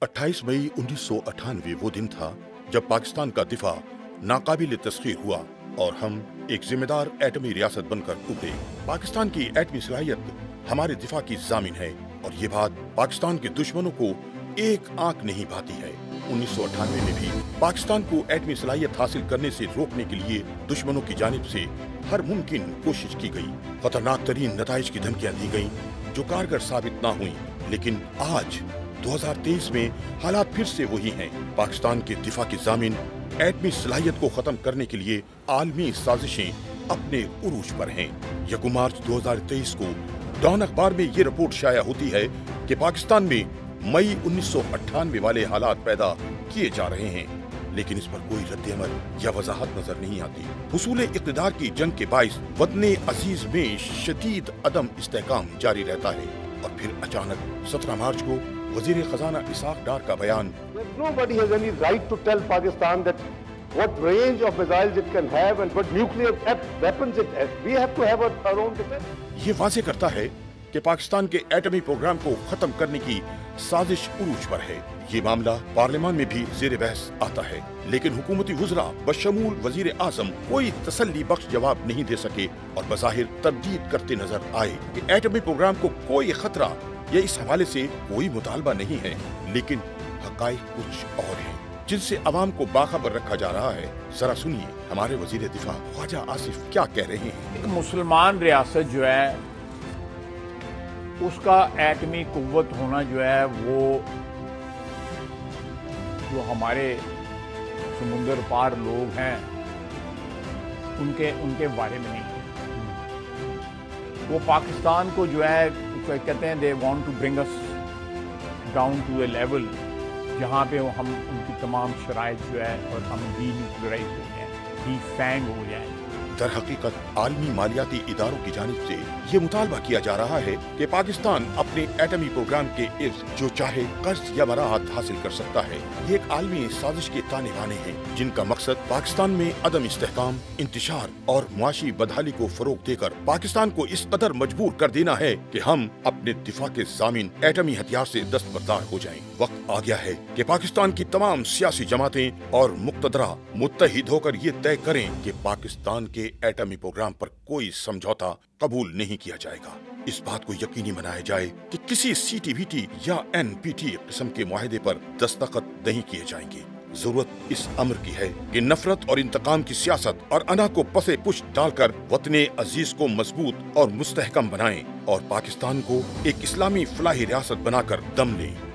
28 मई 1998 वो दिन था जब पाकिस्तान का दिफा नाकाबिल तस्खीर हुआ और हम एक जिम्मेदार एटमी रियासत बनकर उभरे। पाकिस्तान की एटमी सलाहियत हमारे दिफा की जामिन है और ये बात पाकिस्तान के दुश्मनों को एक आंख नहीं भाती है। 1998 में भी पाकिस्तान को एटमी सलाहियत हासिल करने से रोकने के लिए दुश्मनों की जानिब से हर मुमकिन कोशिश की गई। खतरनाक तरीन नताइज की धमकियां दी गईं जो कारगर साबित ना हुई। लेकिन आज 2023 में हालात फिर से वही हैं। पाकिस्तान के दिफा की जामिन एटमी सलाहियत को खत्म करने के लिए आलमी साजिशें अपने उरूज पर हैं। 1 मार्च 2023 को डॉन अखबार में ये रिपोर्ट शाया होती है कि पाकिस्तान में मई 1998 वाले हालात पैदा किए जा रहे हैं, लेकिन इस पर कोई रद्द-ए-अमल या वजाहत नजर नहीं आती। हुसूल इक़्तिदार की जंग के बाइस वतने अजीज में शदीद अदम इस्तेहकाम जारी रहता है और फिर अचानक 17 मार्च को वजीर खजाना इसाक डार का बयान, Nobody has any right to tell Pakistan that what range of missiles it can have and what nuclear weapons it has. We have to have our own defense. ये वाज़ेह करता है कि पाकिस्तान के एटमी प्रोग्राम को खत्म करने की साजिश उरूज पर है। ये मामला पार्लियामान में भी ज़ेर बहस आता है, लेकिन हुकूमती वज़रा बशमूल वज़ीर आज़म कोई तसल्ली बख्श जवाब नहीं दे सके और बज़ाहिर तरदीद करते नजर आए कि एटमी प्रोग्राम को कोई खतरा या इस हवाले से कोई मुतालबा नहीं है। लेकिन हक़ाइक़ कुछ और हैं जिनसे अवाम को बाखबर रखा जा रहा है। जरा सुनिए हमारे वज़ीर दिफा ख्वाजा आसिफ क्या कह रहे हैं। एक मुसलमान रियासत जो है उसका एटमी कुव्वत होना जो है वो जो हमारे समुंदर पार लोग हैं उनके बारे में नहीं है। वो पाकिस्तान को जो है कहते हैं they want to bring us down to a level जहाँ पे हम उनकी तमाम शराइत जो है और हम डीन्यूक्लियराइज हो जाए, डीफैंग हो जाए। दर हकीकत आलमी मालियाती इदारों की जानिब से ये मुतालबा किया जा रहा है कि पाकिस्तान अपने एटमी प्रोग्राम के इर्द जो चाहे कर्ज या बराअत हासिल कर सकता है। ये एक आलमी साजिश के ताने बाने हैं जिनका मकसद पाकिस्तान में अदम इस्तेहकाम, इंतशार और मुआशी बदहाली को फरोग देकर पाकिस्तान को इस कदर मजबूर कर देना है कि हम अपने दिफा के ज़ामिन एटमी हथियार से दस्तबरदार हो जाएं। वक्त आ गया है कि पाकिस्तान की तमाम सियासी जमातें और मुक्तदरा मुत्तहिद होकर ये तय करें कि पाकिस्तान के एटमी प्रोग्राम पर कोई समझौता कबूल नहीं किया जाएगा। इस बात को यकीनी बनाया जाए कि किसी CTBT या NPT किस्म के मुआहदे पर दस्तखत नहीं किए जाएंगे। जरूरत इस अमर की है कि नफरत और इंतकाम की सियासत और अना को पसे पुष्ट डालकर वतने अजीज को मजबूत और मुस्तहकम बनाएं और पाकिस्तान को एक इस्लामी फलाही रियासत बनाकर दम लें।